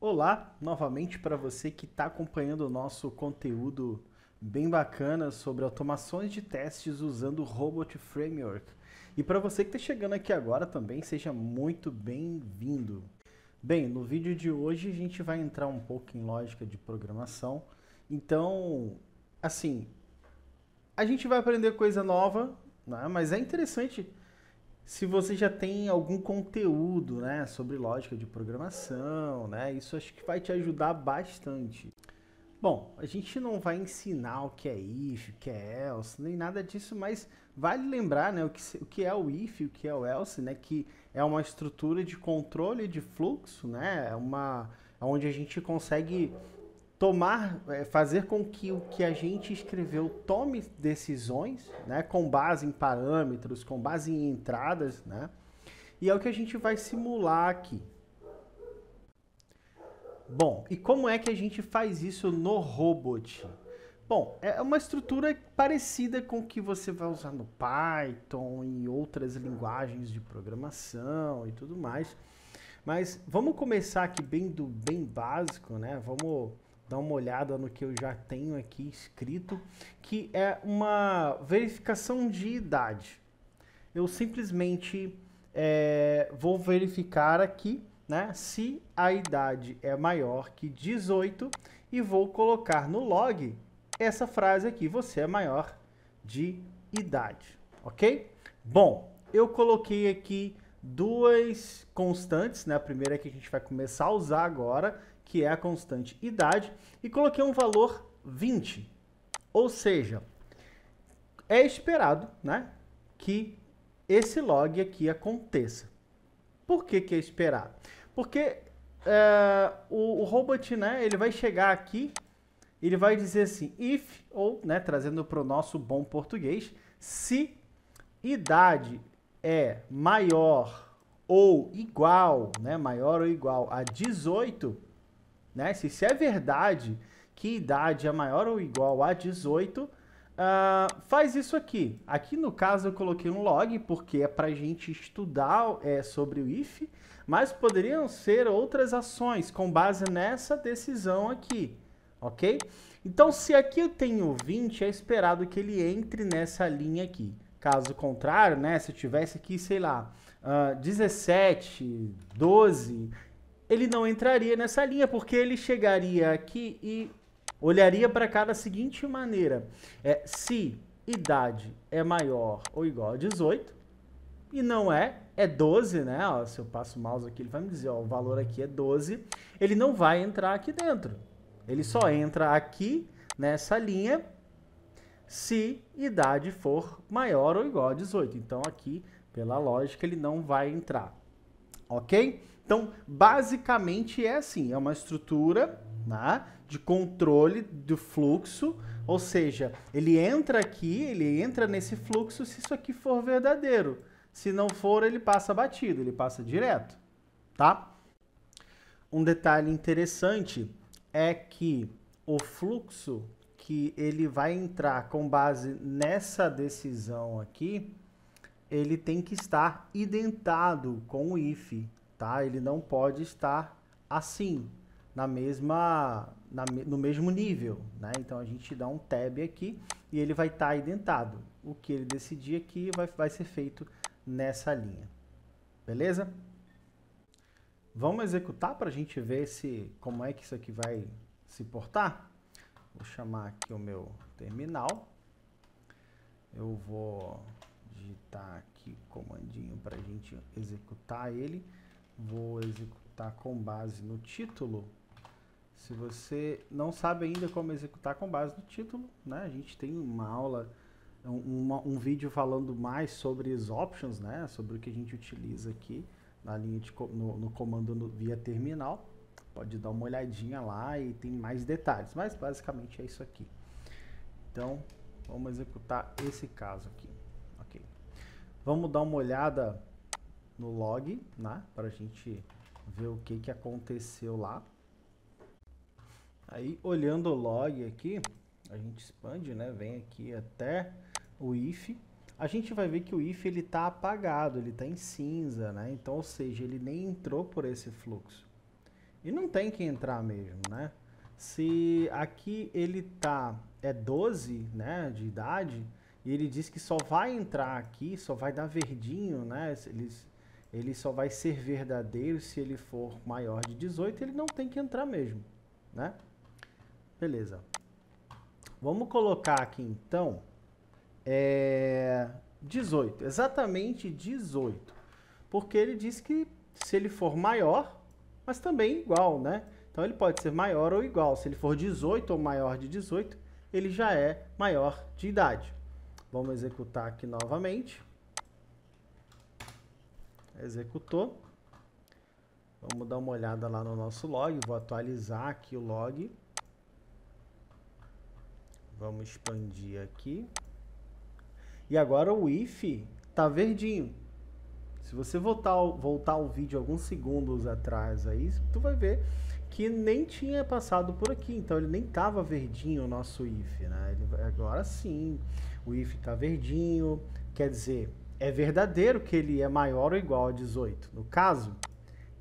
Olá, novamente para você que está acompanhando o nosso conteúdo bem bacana sobre automações de testes usando o Robot Framework. E para você que está chegando aqui agora também, seja muito bem-vindo. Bem, no vídeo de hoje a gente vai entrar um pouco em lógica de programação. Então, assim, a gente vai aprender coisa nova, né? Mas é interessante se você já tem algum conteúdo, né, sobre lógica de programação, né, isso acho que vai te ajudar bastante. Bom, a gente não vai ensinar o que é if, o que é else, nem nada disso, mas vale lembrar, né, o que é o if, o que é o else, né, que é uma estrutura de controle de fluxo, né, onde a gente consegue fazer com que o que a gente escreveu tome decisões, né, com base em parâmetros, com base em entradas, né, e é o que a gente vai simular aqui. Bom, e como é que a gente faz isso no Robot? Bom, é uma estrutura parecida com o que você vai usar no Python e outras linguagens de programação e tudo mais. Mas vamos começar aqui bem básico, né? Vamos dar uma olhada no que eu já tenho aqui escrito, que é uma verificação de idade. Eu simplesmente vou verificar aqui, né, se a idade é maior que 18 e vou colocar no log essa frase aqui, você é maior de idade, ok? Bom, eu coloquei aqui duas constantes, né? A primeira que a gente vai começar a usar agora, que é a constante idade, e coloquei um valor 20. Ou seja, é esperado, né, que esse log aqui aconteça. Por que é esperado? Porque o robot, né, ele vai chegar aqui, ele vai dizer assim, if, ou, né, trazendo para o nosso bom português, se idade é maior ou igual, né, maior ou igual a 18, né, se é verdade que idade é maior ou igual a 18, faz isso aqui. Aqui no caso eu coloquei um log porque é para a gente estudar sobre o if, mas poderiam ser outras ações com base nessa decisão aqui, ok? Então se aqui eu tenho 20, é esperado que ele entre nessa linha aqui. Caso contrário, né, se eu tivesse aqui, sei lá, 17, 12, ele não entraria nessa linha, porque ele chegaria aqui e olharia para cá da seguinte maneira: se idade é maior ou igual a 18, e não é 12, né? Ó, se eu passo o mouse aqui, ele vai me dizer, ó, o valor aqui é 12, ele não vai entrar aqui dentro. Ele só entra aqui nessa linha se idade for maior ou igual a 18. Então aqui, pela lógica, ele não vai entrar. Ok? Então, basicamente é assim, é uma estrutura, né, de controle do fluxo, ou seja, ele entra aqui, ele entra nesse fluxo se isso aqui for verdadeiro. Se não for, ele passa batido, ele passa direto, tá? Um detalhe interessante é que o fluxo que ele vai entrar com base nessa decisão aqui, ele tem que estar identado com o if, tá? Ele não pode estar assim, no mesmo nível, né? Então a gente dá um tab aqui e ele vai estar identado. O que ele decidir aqui vai ser feito nessa linha, beleza? Vamos executar para a gente ver como é que isso aqui vai se portar? Vou chamar aqui o meu terminal. Eu vou digitar aqui o comandinho para a gente executar ele. Vou executar com base no título. Se você não sabe ainda como executar com base no título, né? A gente tem uma aula, um vídeo falando mais sobre as options, né? Sobre o que a gente utiliza aqui na linha no comando via terminal. Pode dar uma olhadinha lá e tem mais detalhes, mas basicamente é isso aqui. Então, vamos executar esse caso aqui. Ok. Vamos dar uma olhada no log, né? Para a gente ver o que aconteceu lá. Aí, olhando o log aqui, a gente expande, né? Vem aqui até o if. A gente vai ver que o if ele está apagado, ele está em cinza, né? Então, ou seja, ele nem entrou por esse fluxo. E não tem que entrar mesmo, né? Se aqui ele é 12, né, de idade, e ele diz que só vai entrar aqui, só vai dar verdinho, né? Ele só vai ser verdadeiro se ele for maior de 18, ele não tem que entrar mesmo, né? Beleza. Vamos colocar aqui então 18, exatamente 18. Porque ele diz que se ele for maior, mas também igual, né? Então ele pode ser maior ou igual. Se ele for 18 ou maior de 18, ele já é maior de idade. Vamos executar aqui novamente. Executou. Vamos dar uma olhada lá no nosso log. Vou atualizar aqui o log. Vamos expandir aqui. E agora o if está verdinho. Se você voltar o vídeo alguns segundos atrás aí, tu vai ver que nem tinha passado por aqui. Então ele nem estava verdinho o nosso if, né? Agora sim, o if está verdinho. Quer dizer, é verdadeiro que ele é maior ou igual a 18. No caso,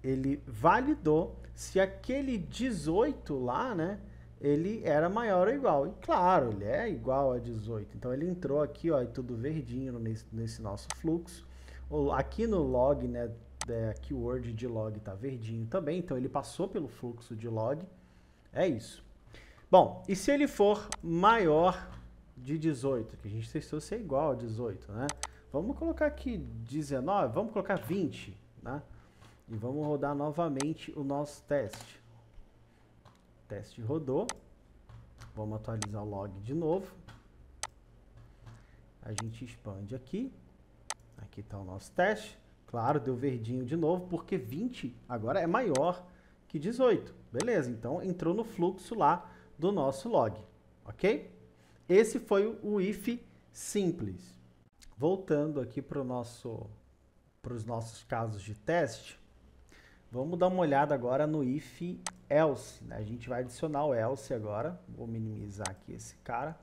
ele validou se aquele 18 lá, né? Ele era maior ou igual. E claro, ele é igual a 18. Então ele entrou aqui, ó, tudo verdinho nesse nosso fluxo. Aqui no log, né, keyword de log tá verdinho também, então ele passou pelo fluxo de log. É isso. Bom, e se ele for maior de 18, que a gente testou se é igual a 18, né? Vamos colocar aqui 19, vamos colocar 20, né? E vamos rodar novamente o nosso teste. O teste rodou. Vamos atualizar o log de novo. A gente expande aqui. Aqui está o nosso teste. Claro, deu verdinho de novo, porque 20 agora é maior que 18. Beleza, então entrou no fluxo lá do nosso log, ok? Esse foi o if simples. Voltando aqui para os nossos casos de teste, vamos dar uma olhada agora no if else, né? A gente vai adicionar o else agora. Vou minimizar aqui esse cara.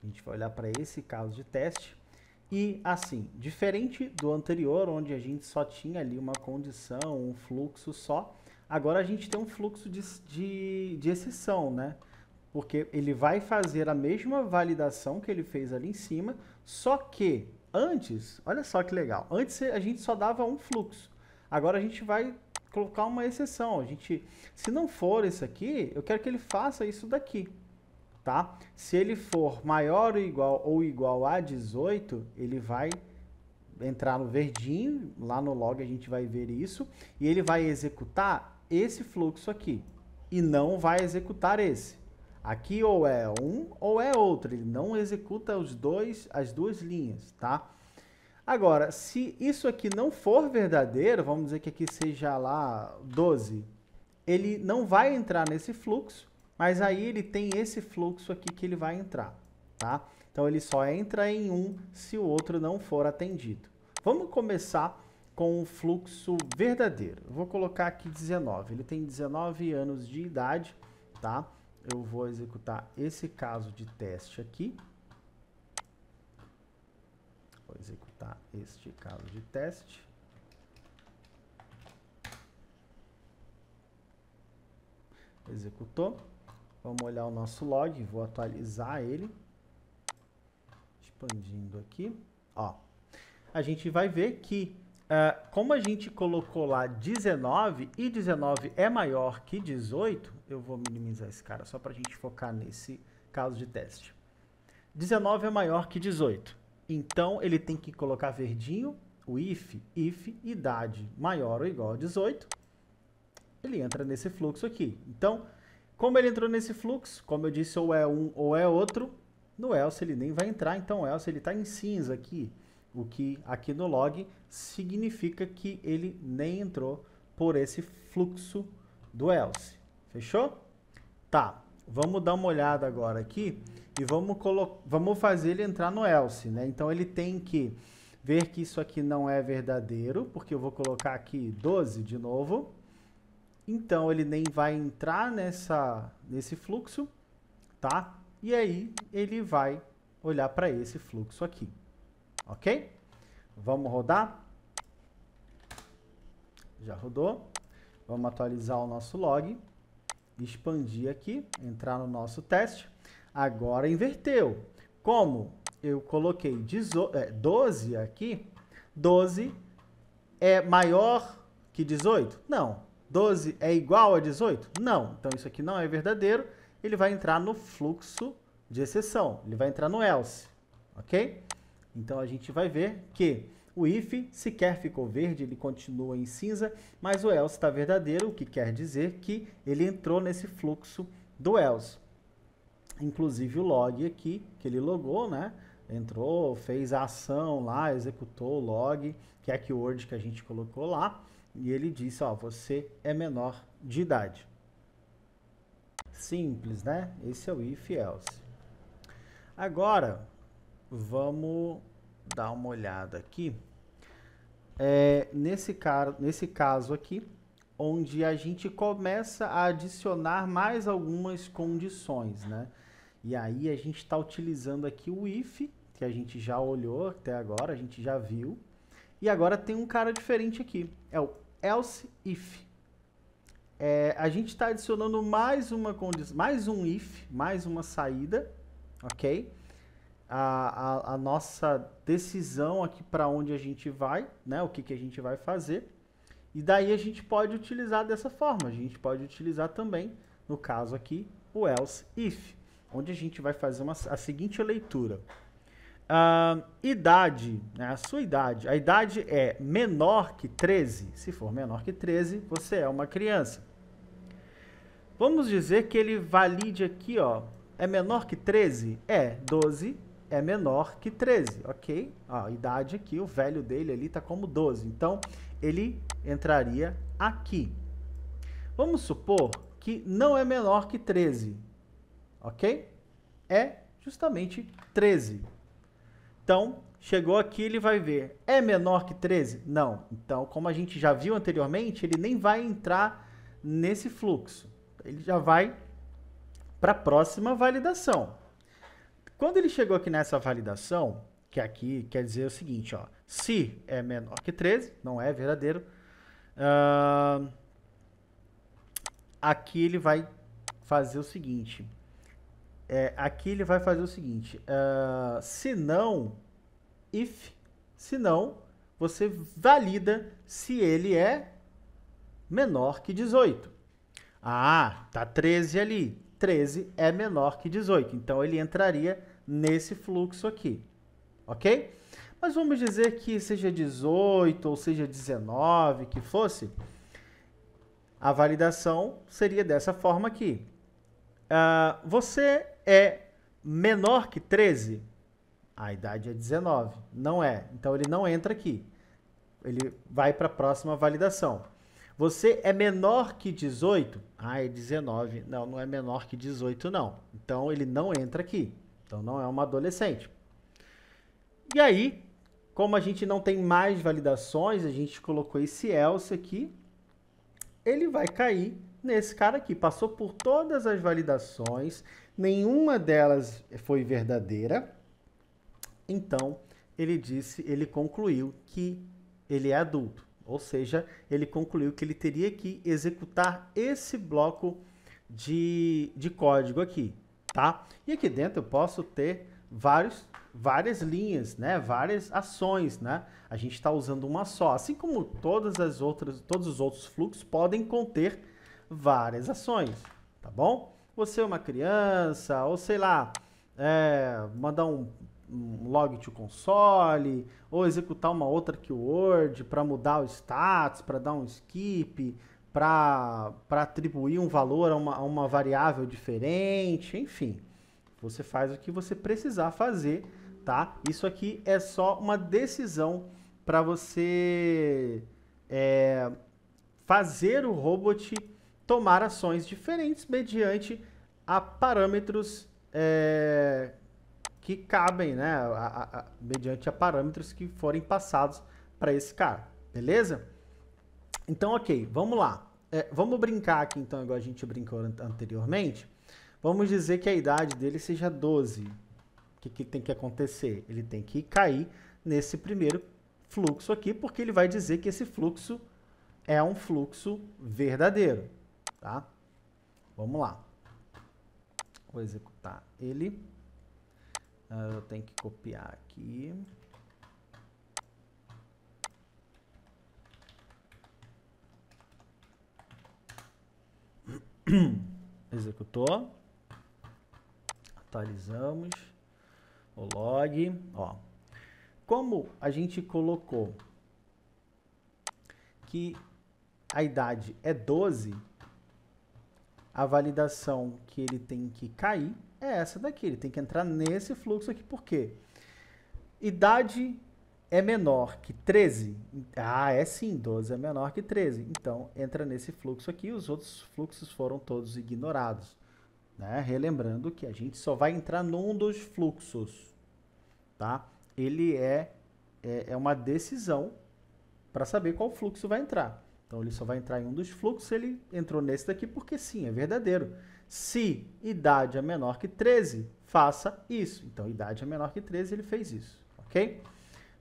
A gente vai olhar para esse caso de teste. E assim, diferente do anterior, onde a gente só tinha ali uma condição, um fluxo só, agora a gente tem um fluxo de exceção, né? Porque ele vai fazer a mesma validação que ele fez ali em cima, só que antes, olha só que legal, antes a gente só dava um fluxo, agora a gente vai colocar uma exceção. Se não for esse aqui, eu quero que ele faça isso daqui. Tá? Se ele for maior ou igual a 18, ele vai entrar no verdinho, lá no log a gente vai ver isso, e ele vai executar esse fluxo aqui, e não vai executar esse. Aqui ou é um ou é outro, ele não executa as duas linhas, tá? Agora, se isso aqui não for verdadeiro, vamos dizer que aqui seja lá 12, ele não vai entrar nesse fluxo, mas aí ele tem esse fluxo aqui que ele vai entrar, tá? Então ele só entra em um se o outro não for atendido. Vamos começar com o fluxo verdadeiro. Eu vou colocar aqui 19. Ele tem 19 anos de idade, tá? Eu vou executar esse caso de teste aqui. Vou executar este caso de teste. Executou. Vamos olhar o nosso log, vou atualizar ele. Expandindo aqui. Ó, a gente vai ver que, como a gente colocou lá 19 e 19 é maior que 18, eu vou minimizar esse cara só para a gente focar nesse caso de teste. 19 é maior que 18, então ele tem que colocar verdinho, o if idade maior ou igual a 18, ele entra nesse fluxo aqui. Então, como ele entrou nesse fluxo, como eu disse, ou é um ou é outro, no else ele nem vai entrar, então o else ele está em cinza aqui, o que aqui no log significa que ele nem entrou por esse fluxo do else. Fechou? Tá, vamos dar uma olhada agora aqui e vamos fazer ele entrar no else, né? Então ele tem que ver que isso aqui não é verdadeiro, porque eu vou colocar aqui 12 de novo. Então, ele nem vai entrar nesse fluxo, tá? E aí, ele vai olhar para esse fluxo aqui, ok? Vamos rodar? Já rodou. Vamos atualizar o nosso log, expandir aqui, entrar no nosso teste. Agora inverteu. Como eu coloquei 12 aqui, 12 é maior que 18? Não. 12 é igual a 18? Não. Então isso aqui não é verdadeiro. Ele vai entrar no fluxo de exceção. Ele vai entrar no else. Ok? Então a gente vai ver que o if sequer ficou verde, ele continua em cinza, mas o else está verdadeiro, o que quer dizer que ele entrou nesse fluxo do else. Inclusive o log aqui, que ele logou, né? Entrou, fez a ação lá, executou o log, que é a keyword que a gente colocou lá, e ele disse, ó, você é menor de idade. Simples, né? Esse é o if else. Agora, vamos dar uma olhada aqui. Nesse caso aqui, onde a gente começa a adicionar mais algumas condições, né? E aí a gente está utilizando aqui o if, que a gente já olhou até agora, a gente já viu. E agora tem um cara diferente aqui, é o else if. A gente está adicionando mais uma condição, mais um if, mais uma saída, ok? A nossa decisão aqui para onde a gente vai, né? O que a gente vai fazer. E daí a gente pode utilizar dessa forma. A gente pode utilizar também, no caso aqui, o else if, onde a gente vai fazer a seguinte leitura. Idade, né? A sua idade. A idade é menor que 13. Se for menor que 13, você é uma criança. Vamos dizer que ele valide aqui, ó, é menor que 13? 12 é menor que 13, ok? A idade aqui, o velho dele ali está como 12. Então, ele entraria aqui. Vamos supor que não é menor que 13, ok? É justamente 13. Então, chegou aqui, ele vai ver, é menor que 13? Não. Então, como a gente já viu anteriormente, ele nem vai entrar nesse fluxo. Ele já vai para a próxima validação. Quando ele chegou aqui nessa validação, que aqui quer dizer o seguinte, ó, se é menor que 13, não é verdadeiro, aqui ele vai fazer o seguinte, se não, você valida se ele é menor que 18. Ah, tá 13 ali, 13 é menor que 18, então ele entraria nesse fluxo aqui, ok? Mas vamos dizer que seja 18 ou seja 19, que fosse, a validação seria dessa forma aqui. Você é menor que 13? A idade é 19, não é, então ele não entra aqui, ele vai para a próxima validação. Você é menor que 18? É 19. Não, não é menor que 18, não. Então, ele não entra aqui. Então, não é uma adolescente. E aí, como a gente não tem mais validações, a gente colocou esse else aqui, ele vai cair nesse cara aqui. Passou por todas as validações, nenhuma delas foi verdadeira. Então, ele concluiu que ele é adulto. Ou seja, ele concluiu que ele teria que executar esse bloco de código aqui, tá? E aqui dentro eu posso ter várias linhas, né? Várias ações, né? A gente está usando uma só, assim como todos os outros fluxos podem conter várias ações, tá bom? Você é uma criança, ou sei lá, mandar um log to console, ou executar uma outra keyword para mudar o status, para dar um skip, para atribuir um valor a uma variável diferente, enfim. Você faz o que você precisar fazer, tá? Isso aqui é só uma decisão para você fazer o robot tomar ações diferentes mediante a parâmetros que cabem, né, mediante a parâmetros que forem passados para esse cara, beleza? Então, ok, vamos lá. Vamos brincar aqui, então, igual a gente brincou anteriormente. Vamos dizer que a idade dele seja 12. O que tem que acontecer? Ele tem que cair nesse primeiro fluxo aqui, porque ele vai dizer que esse fluxo é um fluxo verdadeiro, tá? Vamos lá. Vou executar ele. Eu tenho que copiar aqui. Executou. Atualizamos o log. Ó. Como a gente colocou que a idade é 12, a validação que ele tem que cair é essa daqui. Ele tem que entrar nesse fluxo aqui. Por quê? Idade é menor que 13? Ah, é sim, 12 é menor que 13. Então, entra nesse fluxo aqui. Os outros fluxos foram todos ignorados. Né? Relembrando que a gente só vai entrar num dos fluxos. Tá? Ele é uma decisão para saber qual fluxo vai entrar. Então, ele só vai entrar em um dos fluxos, ele entrou nesse daqui porque sim, é verdadeiro. Se idade é menor que 13, faça isso. Então, idade é menor que 13, ele fez isso, ok?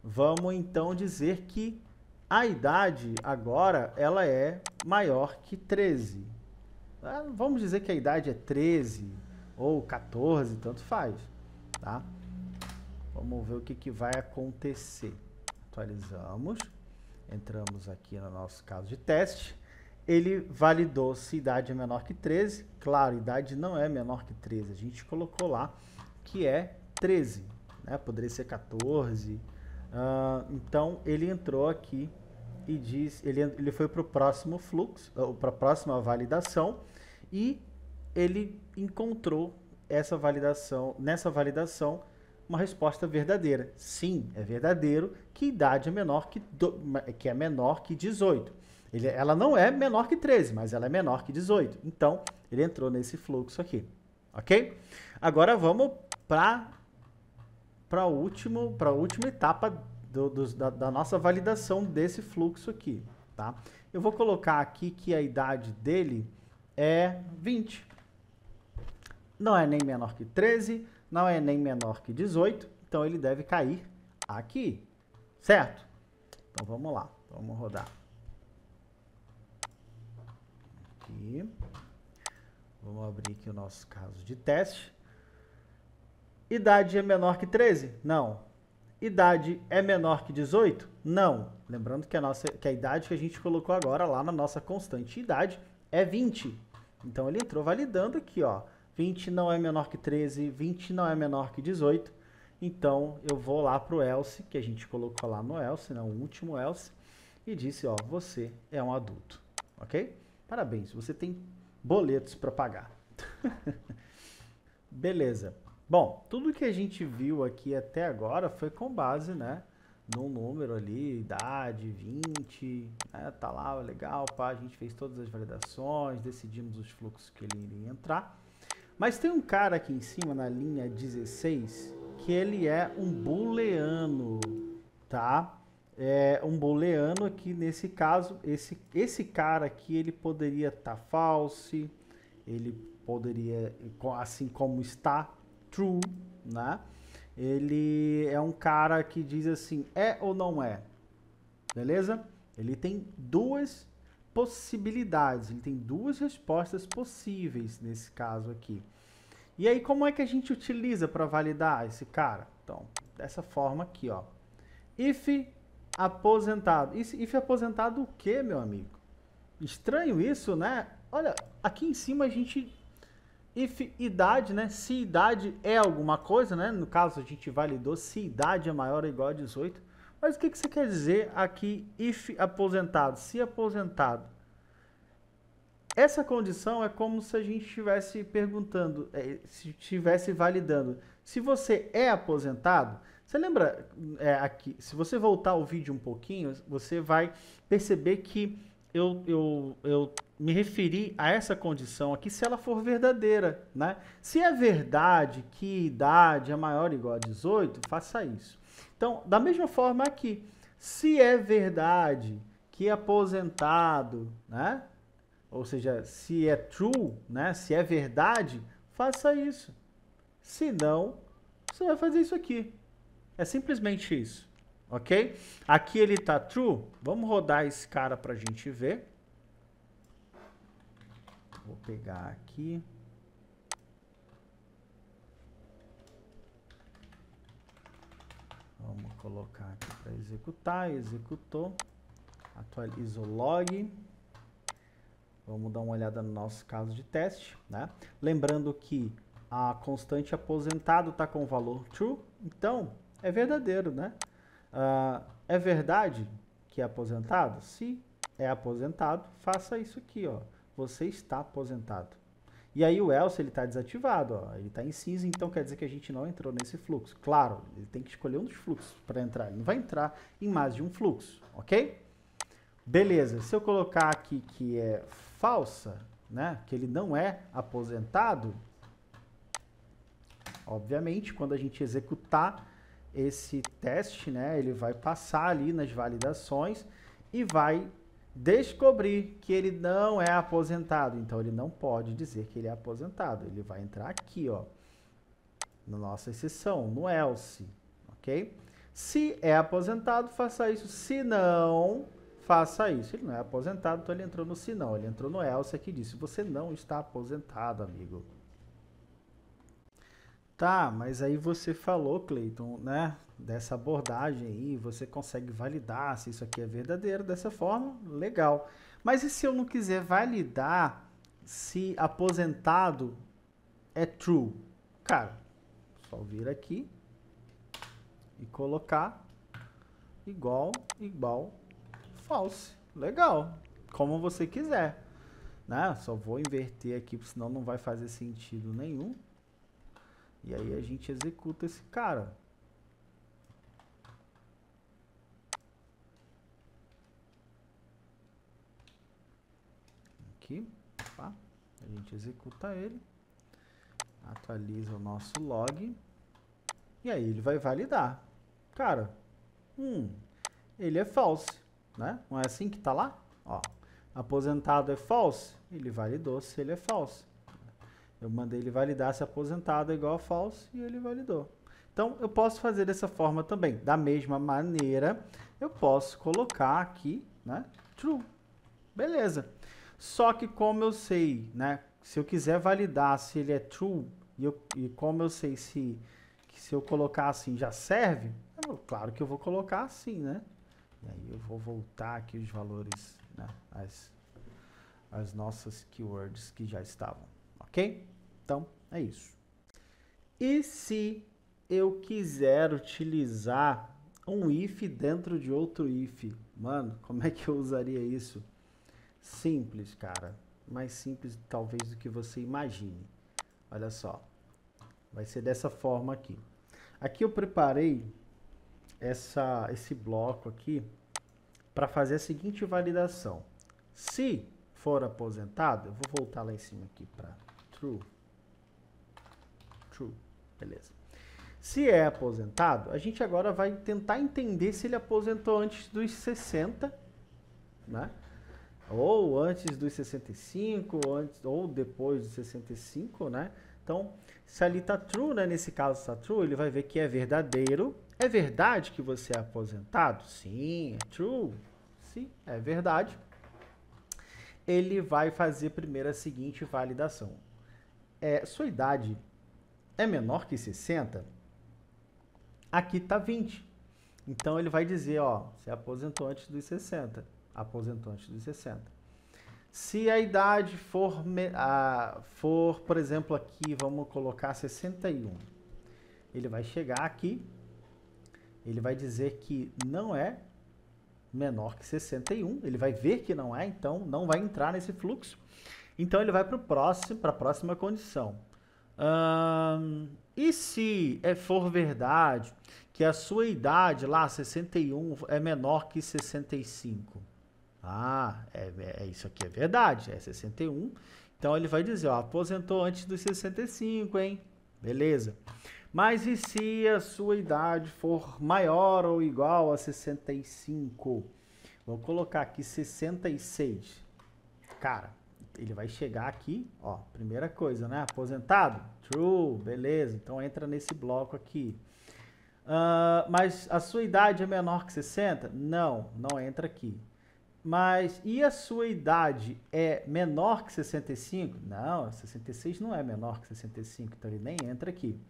Vamos, então, dizer que a idade, agora, ela é maior que 13. Vamos dizer que a idade é 13 ou 14, tanto faz, tá? Vamos ver o que vai acontecer. Atualizamos. Entramos aqui no nosso caso de teste. Ele validou se idade é menor que 13. Claro, idade não é menor que 13. A gente colocou lá que é 13. Né? Poderia ser 14. Então, ele entrou aqui e diz... Ele foi para o próximo fluxo, para a próxima validação. E ele encontrou essa validação, nessa validação, uma resposta verdadeira. Sim, é verdadeiro que idade é menor que é menor que 18. Ela não é menor que 13, mas ela é menor que 18. Então, ele entrou nesse fluxo aqui. Ok? Agora vamos para a última etapa da nossa validação desse fluxo aqui. Tá? Eu vou colocar aqui que a idade dele é 20. Não é nem menor que 13, não é nem menor que 18, então ele deve cair aqui, certo? Então vamos lá, vamos rodar. Aqui. Vamos abrir aqui o nosso caso de teste. Idade é menor que 13? Não. Idade é menor que 18? Não. Lembrando que a idade que a gente colocou agora lá na nossa constante idade é 20. Então ele entrou validando aqui, ó. 20 não é menor que 13, 20 não é menor que 18. Então, eu vou lá para o else, que a gente colocou lá no else, né, o último else, e disse, ó, você é um adulto, ok? Parabéns, você tem boletos para pagar. Beleza. Bom, tudo que a gente viu aqui até agora foi com base, né, num número ali, idade, 20, né, tá lá, legal, pá, a gente fez todas as validações, decidimos os fluxos que ele iria entrar. Mas tem um cara aqui em cima, na linha 16, que ele é um booleano, tá? É um booleano aqui, nesse caso, esse cara aqui, ele poderia estar false, ele poderia, assim como está, true, né? Ele é um cara que diz assim, é ou não é, beleza? Ele tem duas possibilidades, ele tem duas respostas possíveis nesse caso aqui. E aí, como é que a gente utiliza para validar esse cara? Então, dessa forma aqui, ó. If aposentado. If aposentado o quê, meu amigo? Estranho isso, né? Olha, aqui em cima a gente... If idade, né? Se idade é alguma coisa, né? No caso, a gente validou se idade é maior ou igual a 18. Mas o que você quer dizer aqui, if aposentado? Se aposentado. Essa condição é como se a gente estivesse perguntando, se estivesse validando. Se você é aposentado, você lembra aqui, se você voltar o vídeo um pouquinho, você vai perceber que eu me referi a essa condição aqui se ela for verdadeira, né? Se é verdade que idade é maior ou igual a 18, faça isso. Então, da mesma forma aqui, se é verdade que aposentado, né? Ou seja, se é true, né? Se é verdade, faça isso. Se não, você vai fazer isso aqui. É simplesmente isso, ok? Aqui ele tá true. Vamos rodar esse cara pra gente ver. Vou pegar aqui. Vamos colocar aqui para executar. Executou. Atualiza o log. Vamos dar uma olhada no nosso caso de teste, né? Lembrando que a constante aposentado está com o valor true, então é verdadeiro, né? É verdade que é aposentado? Se é aposentado, faça isso aqui, ó. Você está aposentado. E aí o else ele está desativado, ó. Ele está em cinza, então quer dizer que a gente não entrou nesse fluxo. Claro, ele tem que escolher um dos fluxos para entrar. Ele não vai entrar em mais de um fluxo, ok? Beleza. Se eu colocar aqui que é falsa, né? Que ele não é aposentado, obviamente, quando a gente executar esse teste, né? Ele vai passar ali nas validações e vai descobrir que ele não é aposentado. Então, ele não pode dizer que ele é aposentado. Ele vai entrar aqui, ó, na nossa exceção, no else, ok? Se é aposentado, faça isso. Se não, faça isso. Ele não é aposentado, então ele entrou no se não. Ele entrou no else aqui e disse, você não está aposentado, amigo. Tá, mas aí você falou, Cleiton, né, dessa abordagem aí, você consegue validar se isso aqui é verdadeiro dessa forma, legal. Mas e se eu não quiser validar se aposentado é true? Cara, só vir aqui e colocar igual, false. Legal, como você quiser, né? Só vou inverter aqui, senão não vai fazer sentido nenhum. E aí a gente executa esse cara. Aqui, tá? A gente executa ele. Atualiza o nosso log. E aí ele vai validar. Cara, ele é false, né? Não é assim que tá lá? Ó, aposentado é false. Ele validou se ele é false. Eu mandei ele validar se aposentado é igual a false e ele validou. Então, eu posso fazer dessa forma também. Da mesma maneira, eu posso colocar aqui, né, true. Beleza. Só que como eu sei, né, se eu quiser validar se ele é true, e como eu sei se eu colocar assim já serve, claro que eu vou colocar assim, né? E aí eu vou voltar aqui os valores, né, as nossas keywords que já estavam. Ok? Então, é isso. E se eu quiser utilizar um if dentro de outro if? Mano, como é que eu usaria isso? Simples, cara. Mais simples, talvez, do que você imagine. Olha só. Vai ser dessa forma aqui. Aqui eu preparei esse bloco aqui para fazer a seguinte validação. Se for aposentado, eu vou voltar lá em cima aqui para true. True, beleza. Se é aposentado, a gente agora vai tentar entender se ele aposentou antes dos 60, né? Ou antes dos 65, ou depois dos 65, né? Então, se ali está true, né? Nesse caso está true, ele vai ver que é verdadeiro. É verdade que você é aposentado? Sim, é true. Sim, é verdade. Ele vai fazer primeiro a seguinte validação. Sua idade é menor que 60? Aqui está 20. Então, ele vai dizer, ó, você aposentou antes dos 60. Aposentou antes dos 60. Se a idade for, por exemplo, aqui, vamos colocar 61. Ele vai chegar aqui, ele vai dizer que não é menor que 61. Ele vai ver que não é, então não vai entrar nesse fluxo. Então, ele vai para a próxima condição. E se for verdade que a sua idade lá, 61, é menor que 65? Isso aqui é verdade, é 61. Então ele vai dizer, ó, aposentou antes dos 65, hein? Beleza. Mas e se a sua idade for maior ou igual a 65? Vou colocar aqui 66. Cara, ele vai chegar aqui, ó, primeira coisa, né? Aposentado? True, beleza. Então entra nesse bloco aqui. Mas a sua idade é menor que 60? Não, não entra aqui. Mas e a sua idade é menor que 65? Não, 66 não é menor que 65, então ele nem entra aqui.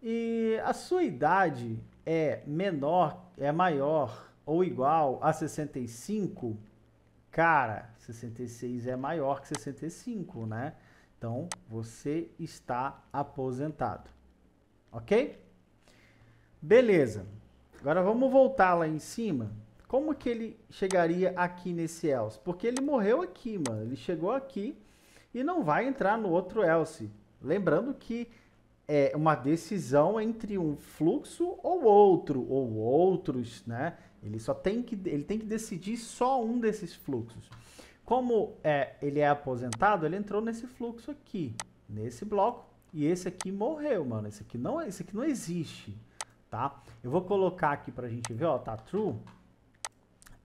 E a sua idade é menor, é maior ou igual a 65? Cara, 66 é maior que 65, né? Então, você está aposentado. Ok? Beleza. Agora vamos voltar lá em cima. Como que ele chegaria aqui nesse else? Porque ele morreu aqui, mano. Ele chegou aqui e não vai entrar no outro else. Lembrando que é uma decisão entre um fluxo ou outros, né? Ele tem que decidir só um desses fluxos. Como ele é aposentado, ele entrou nesse fluxo aqui, nesse bloco, e esse aqui morreu, mano. Esse aqui não existe, tá? Eu vou colocar aqui pra gente ver, ó, tá true,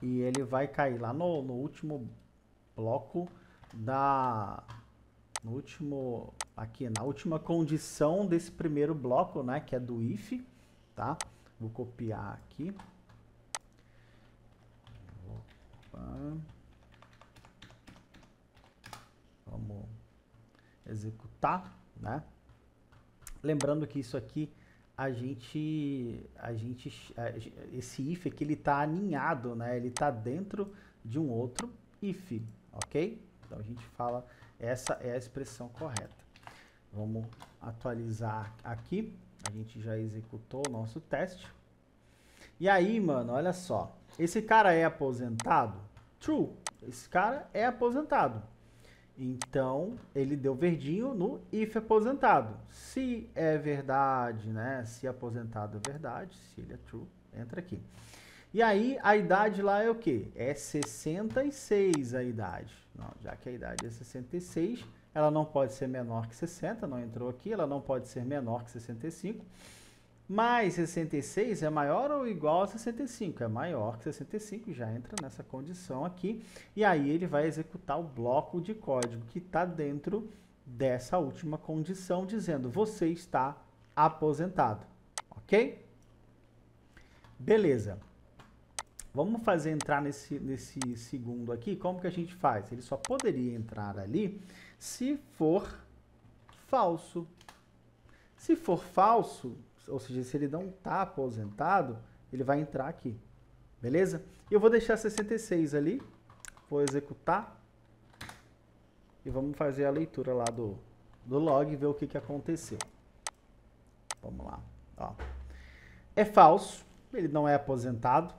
e ele vai cair lá no último bloco aqui na última condição desse primeiro bloco, né, que é do if, tá? Vou copiar aqui. Opa. Vamos executar, né? Lembrando que isso aqui esse if aqui ele tá aninhado, né? Ele tá dentro de um outro if, ok? Então a gente fala, essa é a expressão correta. Vamos atualizar aqui. A gente já executou o nosso teste. E aí, mano, olha só. Esse cara é aposentado? True. Esse cara é aposentado. Então, ele deu verdinho no if aposentado. Se é verdade, né? Se aposentado é verdade, se ele é true, entra aqui. E aí, a idade lá é o quê? É 66 a idade. Não, já que a idade é 66, ela não pode ser menor que 60, não entrou aqui. Ela não pode ser menor que 65. Mas 66 é maior ou igual a 65? É maior que 65, já entra nessa condição aqui. E aí ele vai executar o bloco de código que está dentro dessa última condição, dizendo você está aposentado. Ok? Beleza. Vamos fazer entrar nesse segundo aqui. Como que a gente faz? Ele só poderia entrar ali se for falso. Se for falso, ou seja, se ele não está aposentado, ele vai entrar aqui, beleza? E eu vou deixar 66 ali, vou executar e vamos fazer a leitura lá do log e ver o que aconteceu. Vamos lá, ó. É falso, ele não é aposentado,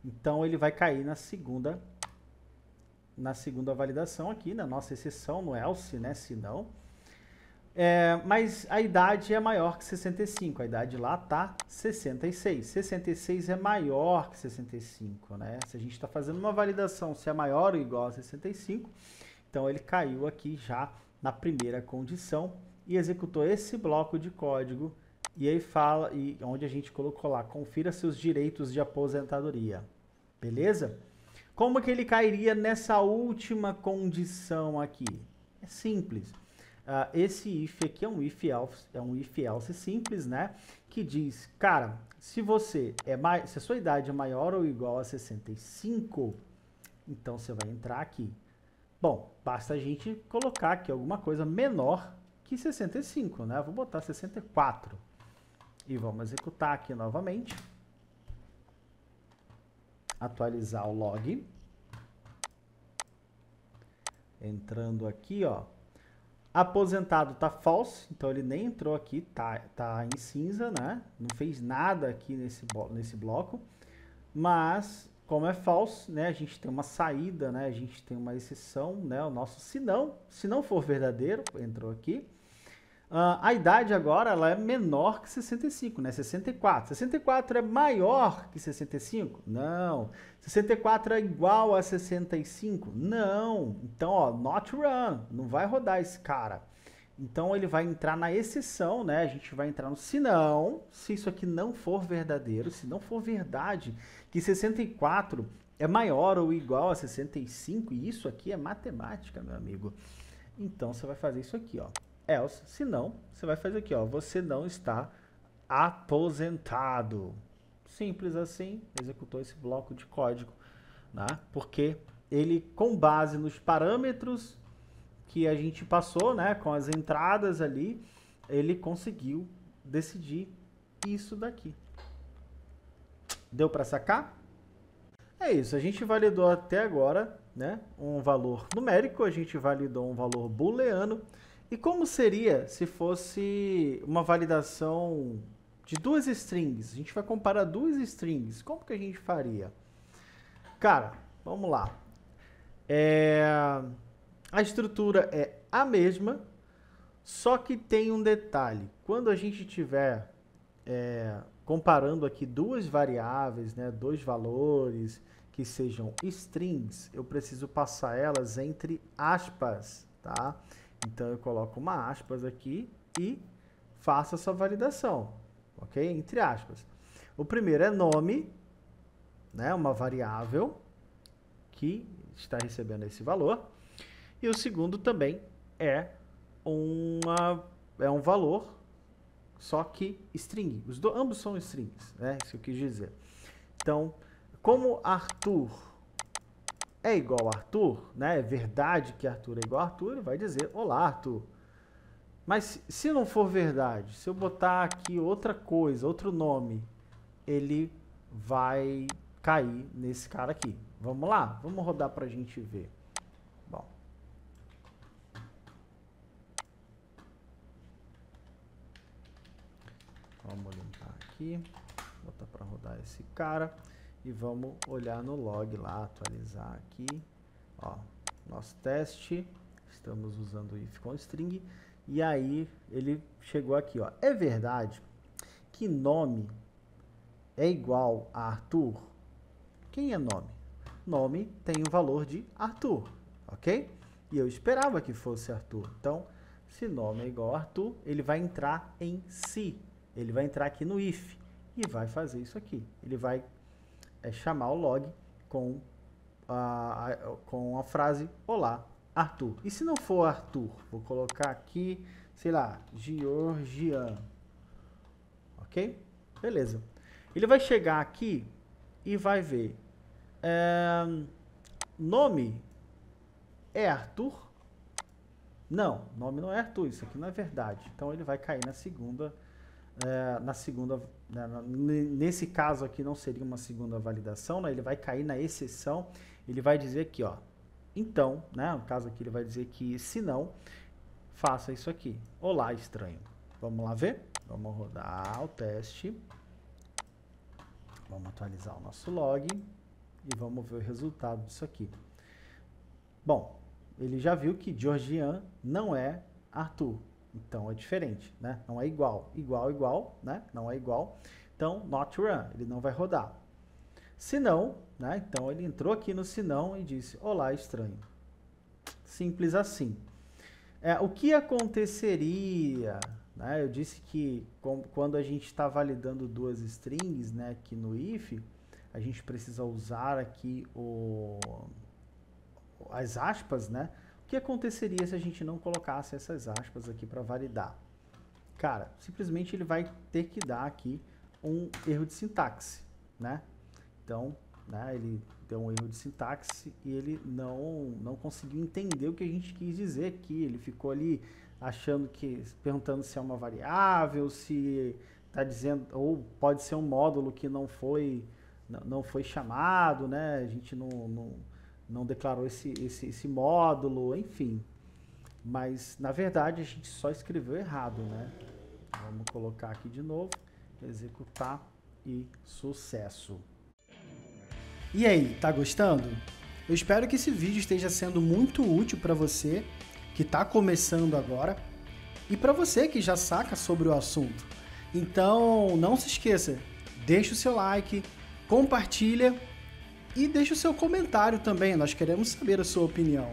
então ele vai cair na segunda validação aqui, na nossa exceção, no else, né, se não. Mas a idade é maior que 65, a idade lá tá 66. 66 é maior que 65, né? Se a gente está fazendo uma validação se é maior ou igual a 65, então ele caiu aqui já na primeira condição e executou esse bloco de código e aí fala, e onde a gente colocou lá, confira seus direitos de aposentadoria, beleza? Como que ele cairia nessa última condição aqui? É simples. Esse if aqui é um if else simples, né? Que diz, cara, se a sua idade é maior ou igual a 65, então você vai entrar aqui. Bom, basta a gente colocar aqui alguma coisa menor que 65, né? Vou botar 64 e vamos executar aqui novamente. Atualizar o log. Entrando aqui, ó. Aposentado tá false, então ele nem entrou aqui, tá em cinza, né? Não fez nada aqui nesse bloco. Mas, como é false, né? A gente tem uma saída, né? A gente tem uma exceção, né? O nosso se não for verdadeiro, entrou aqui. A idade agora, ela é menor que 65, né? 64. 64 é maior que 65? Não. 64 é igual a 65? Não. Então, ó, not run. Não vai rodar esse cara. Então, ele vai entrar na exceção, né? A gente vai entrar no se não, se isso aqui não for verdadeiro, se não for verdade, que 64 é maior ou igual a 65, e isso aqui é matemática, meu amigo. Então, você vai fazer isso aqui, ó. Else, se não, você vai fazer aqui, ó, você não está aposentado. Simples assim, executou esse bloco de código, né? Porque ele, com base nos parâmetros que a gente passou, né, com as entradas ali, ele conseguiu decidir isso daqui. Deu para sacar? É isso, a gente validou até agora, né, um valor numérico, a gente validou um valor booleano. E como seria se fosse uma validação de duas strings? A gente vai comparar duas strings. Como que a gente faria? Cara, vamos lá. A estrutura é a mesma, só que tem um detalhe. Quando a gente estiver comparando aqui duas variáveis, né, dois valores que sejam strings, eu preciso passar elas entre aspas, tá? Então eu coloco uma aspas aqui e faço essa validação, ok? Entre aspas. O primeiro é nome, né, uma variável que está recebendo esse valor. E o segundo também é um valor, só que string. Ambos são strings, né? Isso que eu quis dizer. Então, como Arthur é igual a Arthur, né? É verdade que Arthur é igual a Arthur, ele vai dizer, olá, Arthur. Mas se não for verdade, se eu botar aqui outra coisa, outro nome, ele vai cair nesse cara aqui. Vamos lá? Vamos rodar para a gente ver. Bom. Vamos limpar aqui. Botar para rodar esse cara. E vamos olhar no log lá, atualizar aqui. Ó, nosso teste. Estamos usando o if com string. E aí ele chegou aqui, ó. É verdade que nome é igual a Arthur? Quem é nome? Nome tem o valor de Arthur, ok? E eu esperava que fosse Arthur. Então, se nome é igual a Arthur, ele vai entrar em si. Ele vai entrar aqui no if e vai fazer isso aqui. Ele vai chamar o log com a frase olá, Arthur. E se não for Arthur, vou colocar aqui, sei lá, Georgian. Ok? Beleza. Ele vai chegar aqui e vai ver. Nome é Arthur? Não, nome não é Arthur, isso aqui não é verdade. Então ele vai cair na segunda, nesse caso aqui não seria uma segunda validação, né? Ele vai cair na exceção, ele vai dizer aqui, ó, então, né, no caso aqui ele vai dizer que se não, faça isso aqui. Olá, estranho. Vamos lá ver? Vamos rodar o teste. Vamos atualizar o nosso log. E vamos ver o resultado disso aqui. Bom, ele já viu que Georgian não é Arthur. Então, é diferente, né? Não é igual. Igual, né? Não é igual. Então, not run. Ele não vai rodar. Se não, né? Então, ele entrou aqui no se não e disse, olá, estranho. Simples assim. O que aconteceria, né? Eu disse que quando a gente está validando duas strings, né? Aqui no if, a gente precisa usar aqui as aspas, né? O que aconteceria se a gente não colocasse essas aspas aqui para validar? Cara, simplesmente ele vai ter que dar aqui um erro de sintaxe, né? Então, né, ele deu um erro de sintaxe e ele não conseguiu entender o que a gente quis dizer aqui. Ele ficou ali perguntando se é uma variável, se está dizendo, ou pode ser um módulo que não foi chamado, né? A gente não declarou esse módulo, enfim. Mas, na verdade, a gente só escreveu errado, né? Vamos colocar aqui de novo, executar e sucesso. E aí, tá gostando? Eu espero que esse vídeo esteja sendo muito útil para você que está começando agora e para você que já saca sobre o assunto. Então, não se esqueça, deixa o seu like, compartilha e deixa o seu comentário também, nós queremos saber a sua opinião.